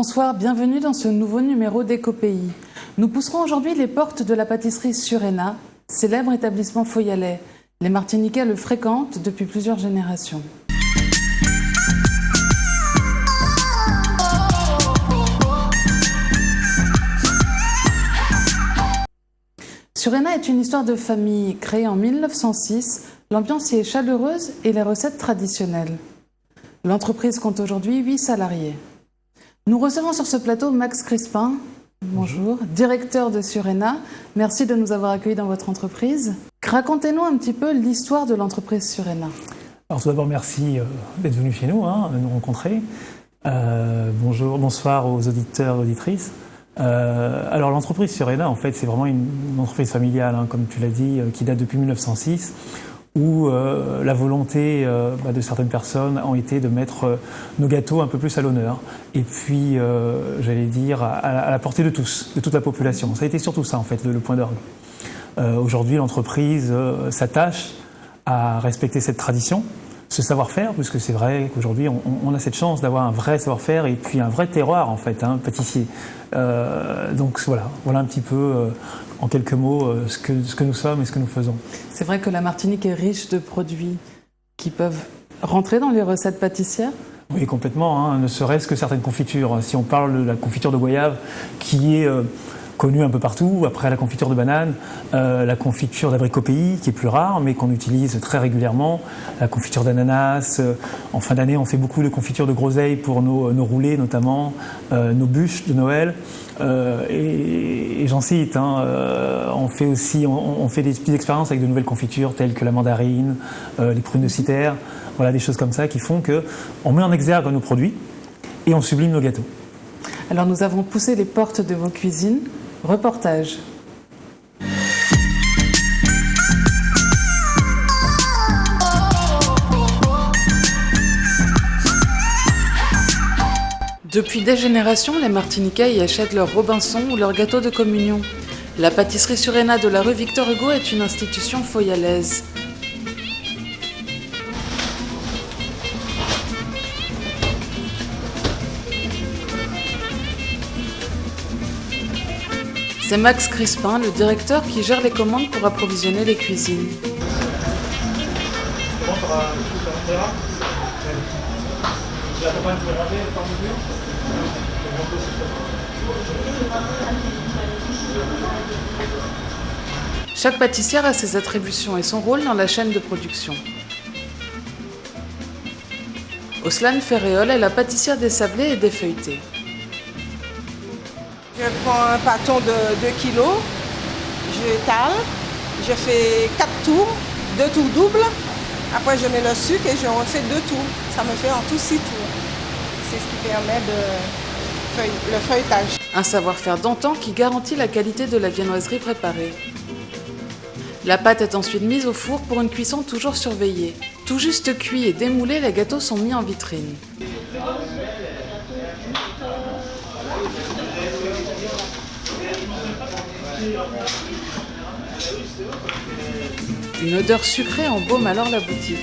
Bonsoir, bienvenue dans ce nouveau numéro d'Éco-Pays. Nous pousserons aujourd'hui les portes de la pâtisserie Surena, célèbre établissement foyalais. Les Martiniquais le fréquentent depuis plusieurs générations. Surena est une histoire de famille créée en 1906. L'ambiance y est chaleureuse et les recettes traditionnelles. L'entreprise compte aujourd'hui 8 salariés. Nous recevons sur ce plateau Max Crispin, bonjour, directeur de Surena. Merci de nous avoir accueillis dans votre entreprise. Racontez-nous un petit peu l'histoire de l'entreprise Surena. Alors tout d'abord, merci d'être venu chez nous, de nous rencontrer. Bonsoir aux auditeurs et auditrices. Alors l'entreprise Surena, en fait, c'est vraiment une entreprise familiale, comme tu l'as dit, qui date depuis 1906. Où la volonté de certaines personnes a été de mettre nos gâteaux un peu plus à l'honneur. Et puis, j'allais dire, à la portée de tous, de toute la population. Ça a été surtout ça, en fait, le point d'orgue. Aujourd'hui, l'entreprise s'attache à respecter cette tradition, ce savoir-faire, puisque c'est vrai qu'aujourd'hui, on a cette chance d'avoir un vrai savoir-faire et puis un vrai terroir, en fait, pâtissier. Donc voilà un petit peu, en quelques mots, ce que nous sommes et ce que nous faisons. C'est vrai que la Martinique est riche de produits qui peuvent rentrer dans les recettes pâtissières ? Oui, complètement, ne serait-ce que certaines confitures. Si on parle de la confiture de goyave, qui est connue un peu partout, après la confiture de banane, la confiture d'abricot-pays, qui est plus rare, mais qu'on utilise très régulièrement, la confiture d'ananas. En fin d'année, on fait beaucoup de confitures de groseille pour nos roulés, notamment, nos bûches de Noël. Et j'en cite, on fait des petites expériences avec de nouvelles confitures telles que la mandarine, les prunes de Citerre, voilà des choses comme ça qui font qu'on met en exergue nos produits et on sublime nos gâteaux. Alors nous avons poussé les portes de vos cuisines. Reportage. Depuis des générations, les Martiniquais y achètent leur Robinson ou leur gâteau de communion. La pâtisserie Surena de la rue Victor Hugo est une institution foyalaise. C'est Max Crispin, le directeur, qui gère les commandes pour approvisionner les cuisines. Chaque pâtissière a ses attributions et son rôle dans la chaîne de production. Oslane Ferréol est la pâtissière des sablés et des feuilletés. Je prends un pâton de 2 kg, je étale, je fais 4 tours, 2 tours doubles. Après, je mets le sucre et je refais 2 tours. Ça me fait en tout 6 tours. C'est ce qui permet le feuilletage. Un savoir-faire d'antan qui garantit la qualité de la viennoiserie préparée. La pâte est ensuite mise au four pour une cuisson toujours surveillée. Tout juste cuits et démoulés, les gâteaux sont mis en vitrine. Une odeur sucrée embaume alors la boutique.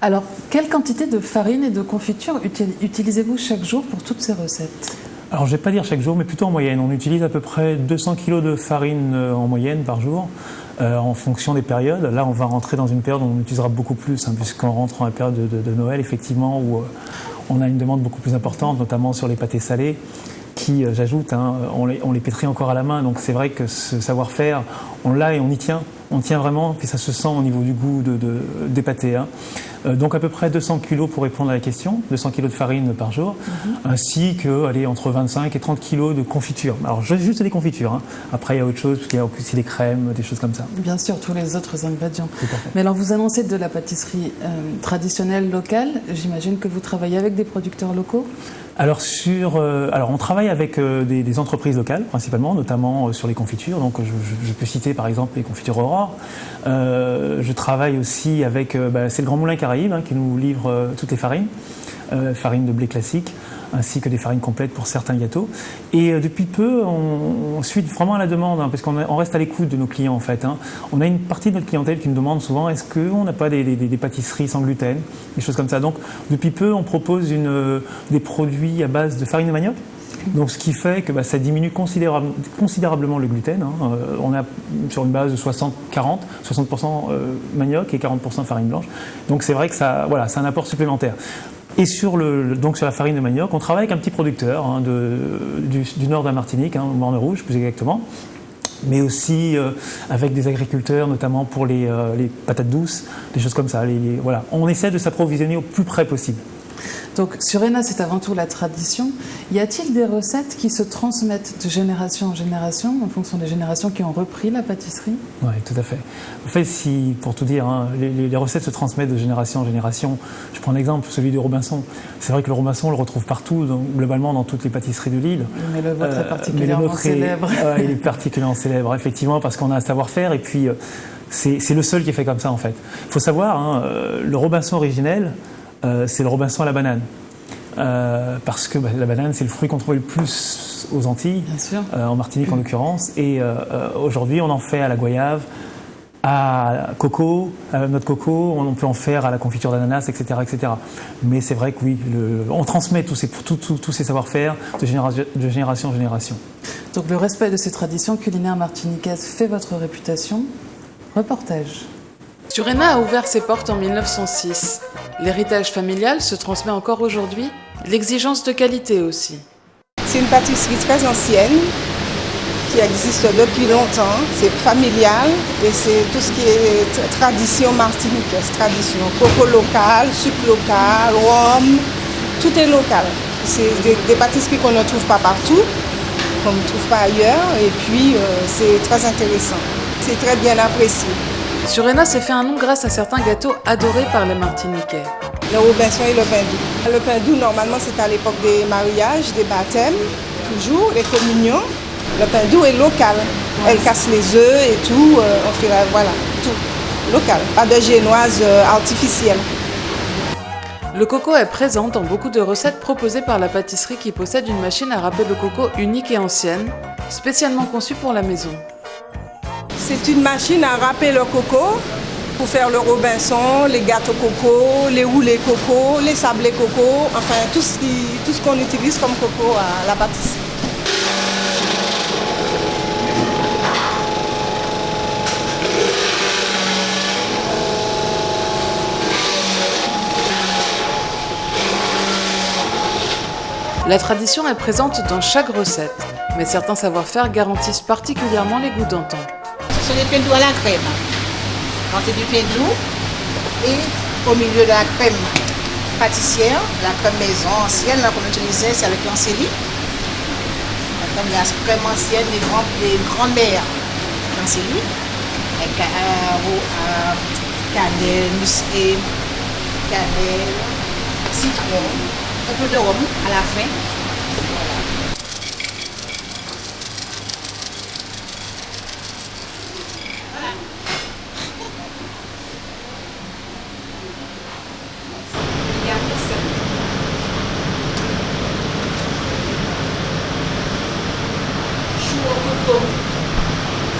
Alors, quelle quantité de farine et de confiture utilisez-vous chaque jour pour toutes ces recettes ? Alors, je ne vais pas dire chaque jour, mais plutôt en moyenne. On utilise à peu près 200 kg de farine en moyenne par jour, en fonction des périodes. Là, on va rentrer dans une période où on utilisera beaucoup plus, puisqu'on rentre dans la période de Noël, effectivement, où on a une demande beaucoup plus importante, notamment sur les pâtés salés, qui, j'ajoute, on les pétrit encore à la main. Donc c'est vrai que ce savoir-faire, on l'a et on y tient. On tient vraiment, puis ça se sent au niveau du goût des pâtés. Donc à peu près 200 kg pour répondre à la question, 200 kg de farine par jour, ainsi que entre 25 et 30 kg de confiture. Alors juste des confitures, Après il y a autre chose, parce qu'il y a aussi des crèmes, des choses comme ça. Bien sûr, tous les autres ingrédients. Tout à fait. Mais alors vous annoncez de la pâtisserie traditionnelle locale, j'imagine que vous travaillez avec des producteurs locaux ? Alors on travaille avec des entreprises locales principalement, notamment sur les confitures. Donc je peux citer par exemple les confitures Aurore. Je travaille aussi avec c'est le Grand Moulin Caraïbe qui nous livre toutes les farines. farine de blé classique, ainsi que des farines complètes pour certains gâteaux. Et depuis peu, on suit vraiment à la demande, parce qu'on reste à l'écoute de nos clients en fait. On a une partie de notre clientèle qui nous demande souvent est-ce qu'on n'a pas des pâtisseries sans gluten, des choses comme ça. Donc depuis peu, on propose des produits à base de farine de manioc. Donc, ce qui fait que ça diminue considérablement le gluten. On est sur une base de 60% manioc et 40% farine blanche. Donc, c'est vrai que c'est un apport supplémentaire. Et donc sur la farine de manioc, on travaille avec un petit producteur du nord de la Martinique, au Morne Rouge plus exactement, mais aussi avec des agriculteurs, notamment pour les patates douces, des choses comme ça. Voilà. On essaie de s'approvisionner au plus près possible. Donc sur ENA, c'est avant tout la tradition. Y a-t-il des recettes qui se transmettent de génération en génération, en fonction des générations qui ont repris la pâtisserie? Oui, tout à fait. En fait, pour tout dire, les recettes se transmettent de génération en génération. Je prends l'exemple, celui du Robinson. C'est vrai que le Robinson, on le retrouve partout, globalement dans toutes les pâtisseries de l'île. Mais le vôtre est particulièrement célèbre. Il est particulièrement célèbre, effectivement, parce qu'on a un savoir-faire et puis c'est le seul qui est fait comme ça, en fait. Il faut savoir, le Robinson originel, c'est le Robinson à la banane. Parce que la banane, c'est le fruit qu'on trouvait le plus aux Antilles, en Martinique en l'occurrence. Et aujourd'hui, on en fait à la goyave, à coco, à noix de coco, on peut en faire à la confiture d'ananas, etc., etc. Mais c'est vrai que oui, on transmet tous ces savoir-faire de génération en génération. Donc le respect de ces traditions culinaires martiniquaises fait votre réputation. Reportage. Surena a ouvert ses portes en 1906. L'héritage familial se transmet encore aujourd'hui, l'exigence de qualité aussi. C'est une pâtisserie très ancienne qui existe depuis longtemps, c'est familial et c'est tout ce qui est tradition martiniquaise, tradition. Coco local, sucre local, rhum, tout est local. C'est des pâtisseries qu'on ne trouve pas partout, qu'on ne trouve pas ailleurs et puis c'est très intéressant. C'est très bien apprécié. Surena s'est fait un nom grâce à certains gâteaux adorés par les Martiniquais. Le Robinson et le pain doux. Le pain doux, normalement, c'est à l'époque des mariages, des baptêmes, toujours, les communions. Le pain doux est local. Elle casse les œufs et tout. On fait, voilà, tout local. Pas de génoise artificielle. Le coco est présent dans beaucoup de recettes proposées par la pâtisserie qui possède une machine à râper le coco unique et ancienne, spécialement conçue pour la maison. C'est une machine à râper le coco pour faire le Robinson, les gâteaux coco, les roulés coco, les sablés coco, enfin tout ce qu'on utilise comme coco à la pâtisserie. La tradition est présente dans chaque recette, mais certains savoir-faire garantissent particulièrement les goûts d'antan. Ce sont des pains doux à la crème. Quand c'est du pain doux, et au milieu de la crème pâtissière, la crème maison ancienne qu'on utilisait, c'est avec l'ancélie. La crème ancienne des grands-mères l'ancélie, avec cannelle, musquée, cannelle, citron, un peu de rhum à la fin.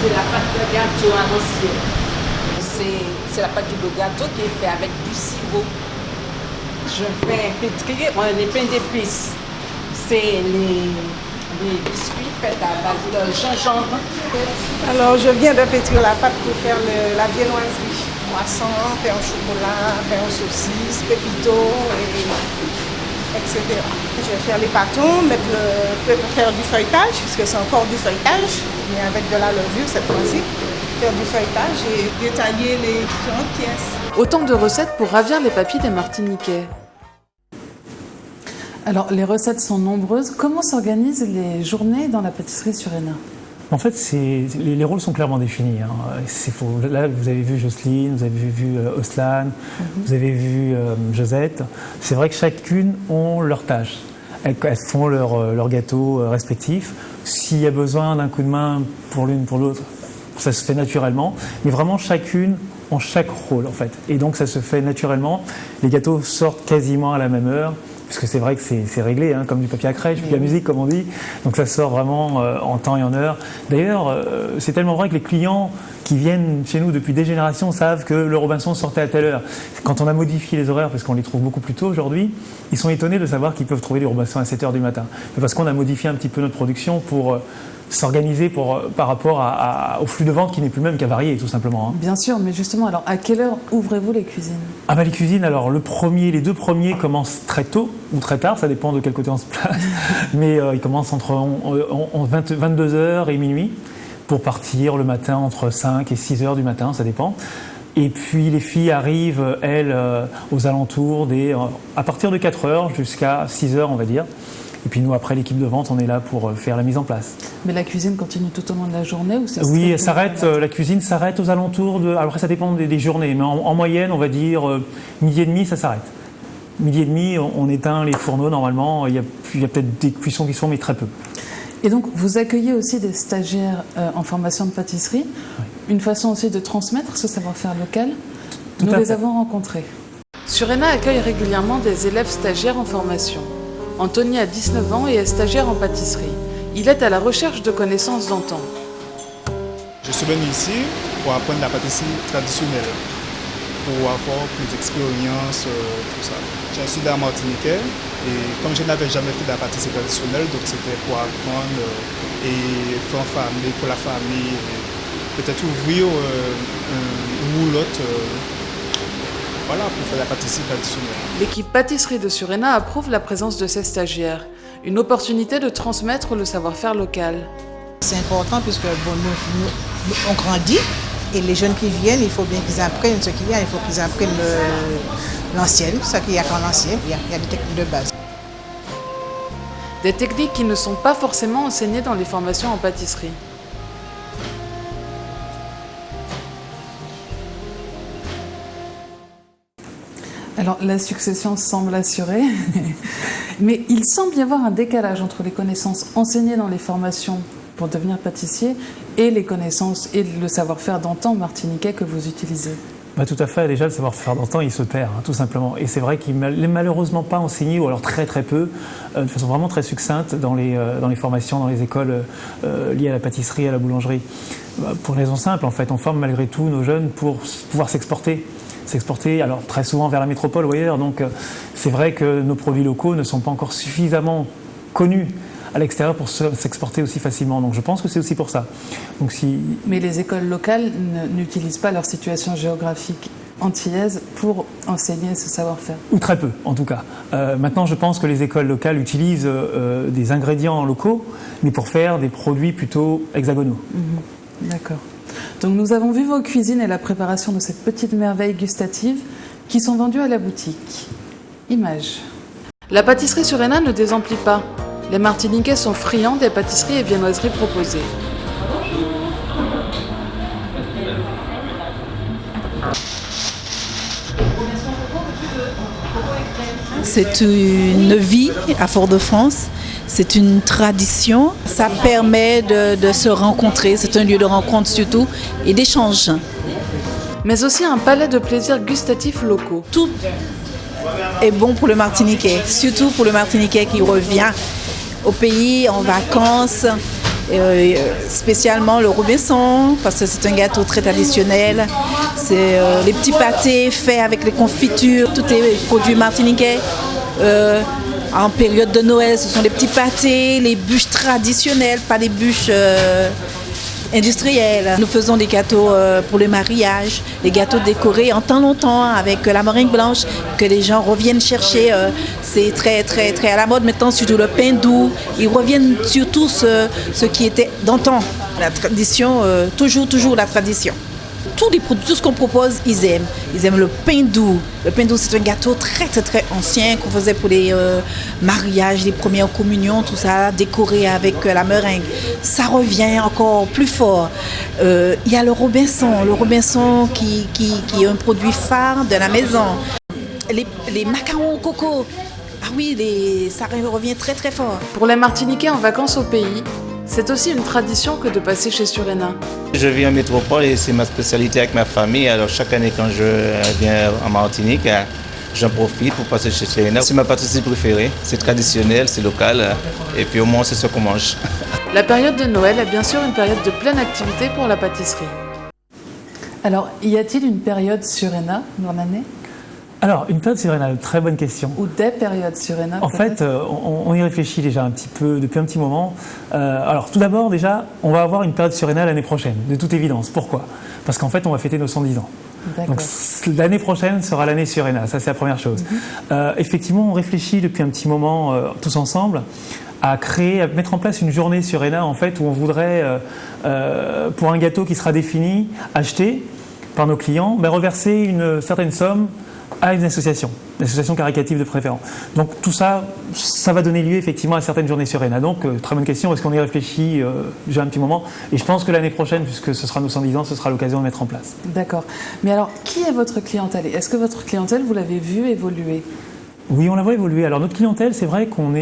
C'est la pâte de gâteau à l'ancienne. C'est la pâte de gâteau qui est faite avec du sirop. Je fais pétrir les pains d'épices. C'est les biscuits faits à base de gingembre. Alors je viens de pétrir la pâte pour faire la viennoiserie. Moisson, pain au chocolat, pain aux saucisses, pépito, etc. Je vais faire les pâtons, faire du feuilletage, puisque c'est encore du feuilletage, mais avec de la levure cette fois-ci. Faire du feuilletage et détailler les différentes pièces. Autant de recettes pour ravir les papilles des Martiniquais. Alors, les recettes sont nombreuses. Comment s'organisent les journées dans la pâtisserie Surena? En fait, les rôles sont clairement définis. Là, vous avez vu Jocelyne, vous avez vu Oslan, vous avez vu Josette. C'est vrai que chacune ont leur tâche. Elles font leur gâteau respectif. S'il y a besoin d'un coup de main pour l'une, pour l'autre, ça se fait naturellement. Mais vraiment, chacune ont chaque rôle, en fait. Et donc, ça se fait naturellement. Les gâteaux sortent quasiment à la même heure. puisque c'est vrai que c'est réglé, hein, comme du papier à crèche, puis la musique comme on dit, donc ça sort vraiment en temps et en heure. D'ailleurs, c'est tellement vrai que les clients qui viennent chez nous depuis des générations savent que le Robinson sortait à telle heure. Quand on a modifié les horaires, parce qu'on les trouve beaucoup plus tôt aujourd'hui, ils sont étonnés de savoir qu'ils peuvent trouver du Robinson à 7h du matin. Parce qu'on a modifié un petit peu notre production pour s'organiser par rapport au flux de vente qui n'est plus le même qu'à varier, tout simplement. Hein. Bien sûr, mais justement, alors à quelle heure ouvrez-vous les cuisines? Ah bah les cuisines, alors les deux premiers commencent très tôt ou très tard, ça dépend de quel côté on se place, mais ils commencent entre 22h et minuit pour partir le matin entre 5 et 6h du matin, ça dépend. Et puis les filles arrivent, elles, aux alentours à partir de 4h jusqu'à 6h, on va dire. Et puis nous, après, l'équipe de vente, on est là pour faire la mise en place. Mais la cuisine continue tout au long de la journée ou c'est Oui, elle s'arrête, la cuisine s'arrête aux alentours de... Alors après, ça dépend des journées, mais en moyenne, on va dire midi et demi, ça s'arrête. Midi et demi, on éteint les fourneaux normalement. Il y a peut-être des cuissons qui se font, mais très peu. Et donc, vous accueillez aussi des stagiaires en formation de pâtisserie. Oui. Une façon aussi de transmettre ce savoir-faire local. Nous les avons rencontrés. Surena accueille régulièrement des élèves stagiaires en formation. Anthony a 19 ans et est stagiaire en pâtisserie. Il est à la recherche de connaissances d'antan. Je suis venu ici pour apprendre la pâtisserie traditionnelle, pour avoir plus d'expérience, tout ça. Je suis d'un Martiniquais et comme je n'avais jamais fait de la pâtisserie traditionnelle, donc c'était pour apprendre et faire famille, pour la famille, peut-être ouvrir une roulotte. Voilà, pour faire la pâtisserie traditionnelle. L'équipe pâtisserie de Surena approuve la présence de ses stagiaires. Une opportunité de transmettre le savoir-faire local. C'est important puisque nous, on grandit et les jeunes qui viennent, il faut bien qu'ils apprennent ce qu'il y a. Il faut qu'ils apprennent l'ancienne, ce qu'il y a qu'en ancien. Il y a des techniques de base. Des techniques qui ne sont pas forcément enseignées dans les formations en pâtisserie. Alors, la succession semble assurée, mais il semble y avoir un décalage entre les connaissances enseignées dans les formations pour devenir pâtissier et les connaissances et le savoir-faire d'antan martiniquais que vous utilisez. Bah, tout à fait, déjà le savoir-faire d'antan il se perd, hein, tout simplement. Et c'est vrai qu'il n'est malheureusement pas enseigné, ou alors très très peu, de façon vraiment très succincte dans les formations, dans les écoles liées à la pâtisserie, à la boulangerie. Bah, pour une raison simple, en fait, on forme malgré tout nos jeunes pour pouvoir s'exporter, alors très souvent vers la métropole ou ailleurs. Donc c'est vrai que nos produits locaux ne sont pas encore suffisamment connus à l'extérieur pour s'exporter aussi facilement. Donc je pense que c'est aussi pour ça. Donc, Mais les écoles locales n'utilisent pas leur situation géographique antillaise pour enseigner ce savoir-faire. Ou très peu, en tout cas. Maintenant, je pense que les écoles locales utilisent des ingrédients locaux, mais pour faire des produits plutôt hexagonaux. Mmh. D'accord. Donc nous avons vu vos cuisines et la préparation de cette petite merveille gustative qui sont vendues à la boutique. Image. La pâtisserie Surena ne désemplit pas. Les Martiniquais sont friands des pâtisseries et viennoiseries proposées. C'est une vie à Fort-de-France. C'est une tradition, ça permet de se rencontrer, c'est un lieu de rencontre surtout et d'échange. Mais aussi un palais de plaisirs gustatifs locaux. Tout est bon pour le Martiniquais, surtout pour le Martiniquais qui revient au pays en vacances, spécialement le Robinson, parce que c'est un gâteau très traditionnel. C'est les petits pâtés faits avec les confitures, tout est produit martiniquais. En période de Noël, ce sont les petits pâtés, les bûches traditionnelles, pas les bûches industrielles. Nous faisons des gâteaux pour le mariage, des gâteaux décorés en temps longtemps avec la meringue blanche que les gens reviennent chercher. C'est très très très à la mode maintenant, surtout le pain doux. Ils reviennent surtout ce qui était d'antan. La tradition, toujours la tradition. Tous les produits, tout ce qu'on propose, ils aiment. Ils aiment le pain doux. Le pain doux, c'est un gâteau très, très, très ancien qu'on faisait pour les mariages, les premières communions, tout ça, décoré avec la meringue. Ça revient encore plus fort. Il y a le Robinson qui est un produit phare de la maison. Les macarons au coco, ah oui, ça revient très, très fort. Pour les Martiniquais en vacances au pays, c'est aussi une tradition que de passer chez Surena. Je vis en métropole et c'est ma spécialité avec ma famille. Alors chaque année quand je viens en Martinique, j'en profite pour passer chez Serena. C'est ma pâtisserie préférée, c'est traditionnel, c'est local et puis au moins c'est ce qu'on mange. La période de Noël est bien sûr une période de pleine activité pour la pâtisserie. Alors, y a-t-il une période Surena dans l'année? Alors, une période Surena, très bonne question. Ou des périodes Surena? En fait, on y réfléchit déjà un petit peu, depuis un petit moment. Alors, tout d'abord, déjà, on va avoir une période Surena l'année prochaine, de toute évidence. Pourquoi? Parce qu'en fait, on va fêter nos 110 ans. Donc, l'année prochaine sera l'année Surena, ça c'est la première chose. Effectivement, on réfléchit depuis un petit moment, tous ensemble, à mettre en place une journée Surena, en fait, où on voudrait, pour un gâteau qui sera défini, acheté par nos clients, reverser une certaine somme à une association caritative de préférence. Donc tout ça, ça va donner lieu effectivement à certaines journées Surena. Donc très bonne question, est-ce qu'on y réfléchit déjà un petit moment? Et je pense que l'année prochaine, puisque ce sera nos 110 ans, ce sera l'occasion de mettre en place. D'accord. Mais alors, qui est votre clientèle? Est-ce que votre clientèle, vous l'avez vue évoluer? Oui, on la voit évoluer. Alors notre clientèle, c'est vrai qu'on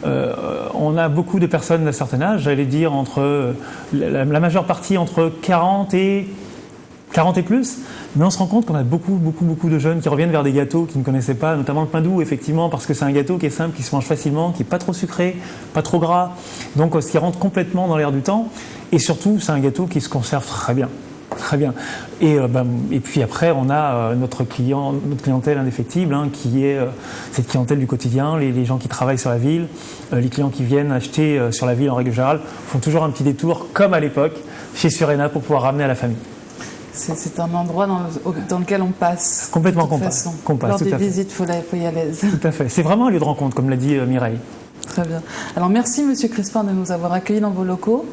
on a beaucoup de personnes d'un certain âge, j'allais dire entre la majeure partie entre 40 et plus, mais on se rend compte qu'on a beaucoup de jeunes qui reviennent vers des gâteaux qu'ils ne connaissaient pas, notamment le pain doux, effectivement, parce que c'est un gâteau qui est simple, qui se mange facilement, qui n'est pas trop sucré, pas trop gras, donc ce qui rentre complètement dans l'air du temps, et surtout c'est un gâteau qui se conserve très bien. Très bien. Et puis après, on a notre clientèle indéfectible, qui est cette clientèle du quotidien, les gens qui travaillent sur la ville, les clients qui viennent acheter sur la ville en règle générale, font toujours un petit détour, comme à l'époque, chez Surena pour pouvoir ramener à la famille. C'est un endroit dans lequel on passe. Complètement qu'on passe. Lors des visites, il faut y aller. Tout à fait. C'est vraiment un lieu de rencontre, comme l'a dit Mireille. Très bien. Alors merci Monsieur Crispin de nous avoir accueillis dans vos locaux.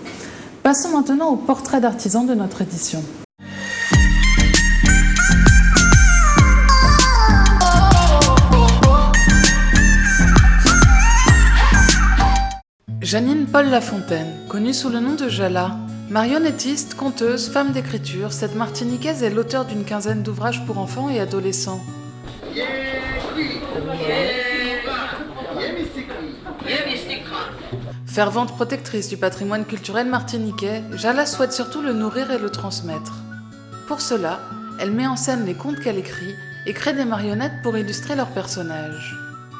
Passons maintenant au portrait d'artisan de notre édition. Janine Paul Lafontaine, connue sous le nom de Jala, marionnettiste, conteuse, femme d'écriture, cette Martiniquaise est l'auteure d'une quinzaine d'ouvrages pour enfants et adolescents. Fervente protectrice du patrimoine culturel martiniquais, Jala souhaite surtout le nourrir et le transmettre. Pour cela, elle met en scène les contes qu'elle écrit et crée des marionnettes pour illustrer leurs personnages.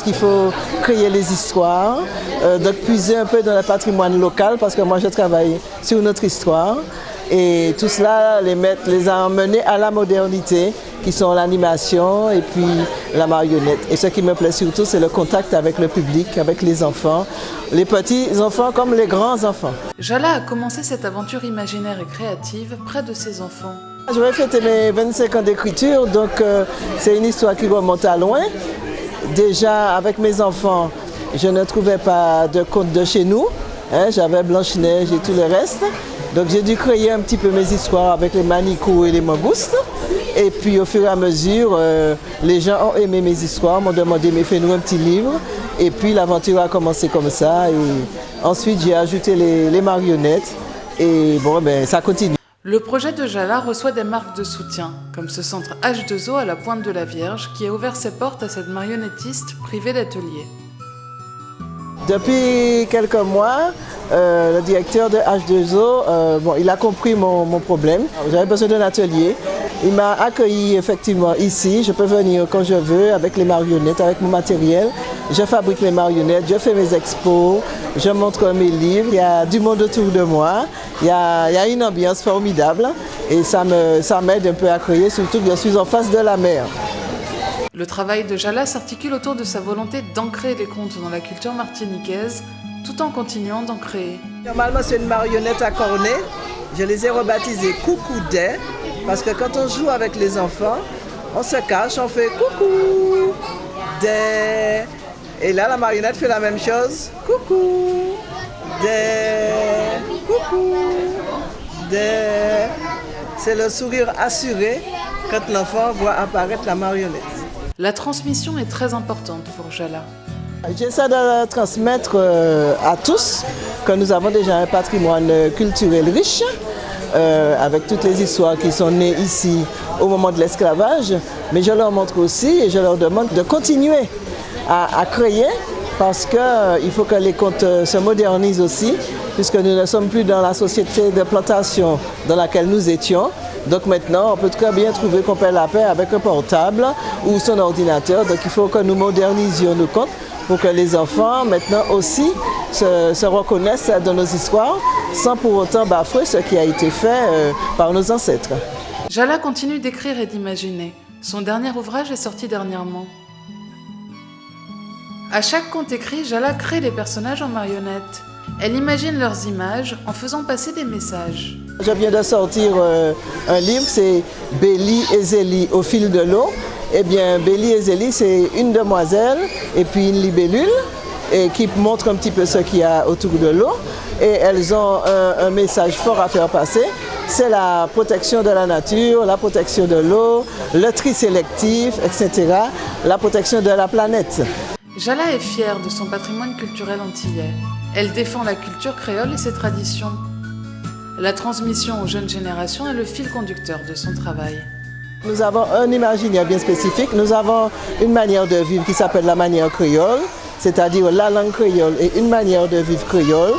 Il faut créer les histoires, donc puiser un peu dans le patrimoine local, parce que moi je travaille sur notre histoire. Et tout cela les a emmenés à la modernité, qui sont l'animation et puis la marionnette. Et ce qui me plaît surtout, c'est le contact avec le public, avec les enfants, les petits enfants comme les grands enfants. Jala a commencé cette aventure imaginaire et créative près de ses enfants. Je vais fêter mes 25 ans d'écriture, donc c'est une histoire qui remonte à loin. Déjà, avec mes enfants, je ne trouvais pas de contes de chez nous. J'avais Blanche-Neige et tout le reste. Donc j'ai dû créer un petit peu mes histoires avec les Manicou et les Mangoustes. Et puis au fur et à mesure, les gens ont aimé mes histoires, m'ont demandé mais fais-nous un petit livre. Et puis l'aventure a commencé comme ça. Et ensuite j'ai ajouté les marionnettes. Et bon, ça continue. Le projet de Jala reçoit des marques de soutien, comme ce centre H2O à la Pointe de la Vierge qui a ouvert ses portes à cette marionnettiste privée d'atelier. Depuis quelques mois, le directeur de H2O, il a compris mon problème. J'avais besoin d'un atelier. Il m'a accueilli effectivement ici. Je peux venir quand je veux avec les marionnettes, avec mon matériel. Je fabrique mes marionnettes, je fais mes expos, je montre mes livres. Il y a du monde autour de moi. Il y a une ambiance formidable et ça m'aide un peu à créer, surtout que je suis en face de la mer. Le travail de Jala s'articule autour de sa volonté d'ancrer les contes dans la culture martiniquaise, tout en continuant d'en créer. Normalement, c'est une marionnette à cornet. Je les ai rebaptisées Coucou Day, parce que quand on joue avec les enfants, on se cache, on fait Coucou Day. Et là, la marionnette fait la même chose. Coucou Day, coucou Day. C'est le sourire assuré quand l'enfant voit apparaître la marionnette. La transmission est très importante pour Jala. J'essaie de transmettre à tous que nous avons déjà un patrimoine culturel riche, avec toutes les histoires qui sont nées ici au moment de l'esclavage, mais je leur montre aussi et je leur demande de continuer à créer, parce qu'il faut que les contes se modernisent aussi, puisque nous ne sommes plus dans la société de plantation dans laquelle nous étions, Donc maintenant, on peut très bien trouver qu'on perd la paix avec un portable ou son ordinateur. Donc il faut que nous modernisions nos comptes pour que les enfants maintenant aussi se reconnaissent dans nos histoires sans pour autant bafouer ce qui a été fait par nos ancêtres. Jala continue d'écrire et d'imaginer. Son dernier ouvrage est sorti dernièrement. À chaque conte écrit, Jala crée les personnages en marionnettes. Elle imagine leurs images en faisant passer des messages. Je viens de sortir un livre, c'est Bélie et Zélie au fil de l'eau. Eh bien, Bélie et Zélie, c'est une demoiselle et puis une libellule et qui montre un petit peu ce qu'il y a autour de l'eau. Et elles ont un message fort à faire passer. C'est la protection de la nature, la protection de l'eau, le tri sélectif, etc. La protection de la planète. Jala est fière de son patrimoine culturel antillais. Elle défend la culture créole et ses traditions. La transmission aux jeunes générations est le fil conducteur de son travail. Nous avons un imaginaire bien spécifique. Nous avons une manière de vivre qui s'appelle la manière créole, c'est-à-dire la langue créole et une manière de vivre créole,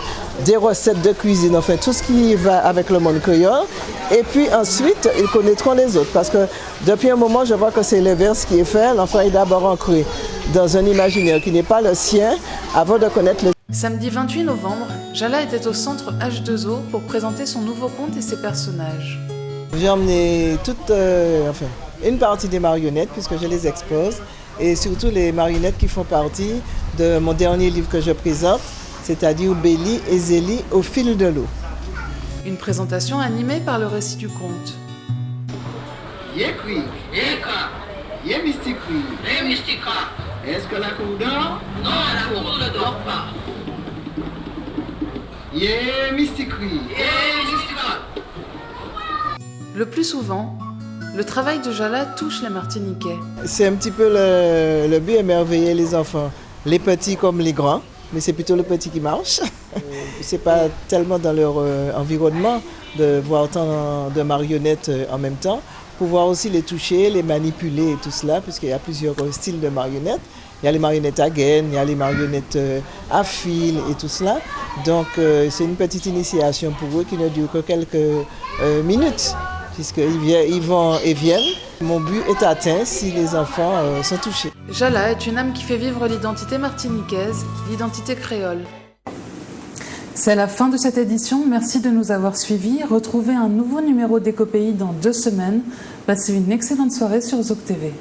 des recettes de cuisine, enfin tout ce qui va avec le monde créole. Et puis ensuite, ils connaîtront les autres parce que depuis un moment, je vois que c'est l'inverse qui est fait. L'enfant est d'abord ancré dans un imaginaire qui n'est pas le sien avant de connaître le... Samedi 28 novembre, Jala était au centre H2O pour présenter son nouveau conte et ses personnages. J'ai emmené une partie des marionnettes puisque je les expose et surtout les marionnettes qui font partie de mon dernier livre que je présente, c'est-à-dire Bélie et Zélie au fil de l'eau. Une présentation animée par le récit du conte. Yekri, Yé Mystikri, est-ce que la cour dort? Non, la cour ne dort pas. Yé Mystikri, Le plus souvent, le travail de Jala touche les Martiniquais. C'est un petit peu le but émerveiller les enfants, les petits comme les grands, mais c'est plutôt le petit qui marche. C'est pas tellement dans leur environnement de voir tant de marionnettes en même temps, pouvoir aussi les toucher, les manipuler et tout cela, puisqu'il y a plusieurs styles de marionnettes. Il y a les marionnettes à gaine, il y a les marionnettes à fil et tout cela. Donc c'est une petite initiation pour eux qui ne dure que quelques minutes, puisqu'ils vont et viennent. Mon but est atteint si les enfants sont touchés. Jala est une âme qui fait vivre l'identité martiniquaise, l'identité créole. C'est la fin de cette édition. Merci de nous avoir suivis. Retrouvez un nouveau numéro d'Éco-Pays dans 2 semaines. Passez une excellente soirée sur Zouk TV.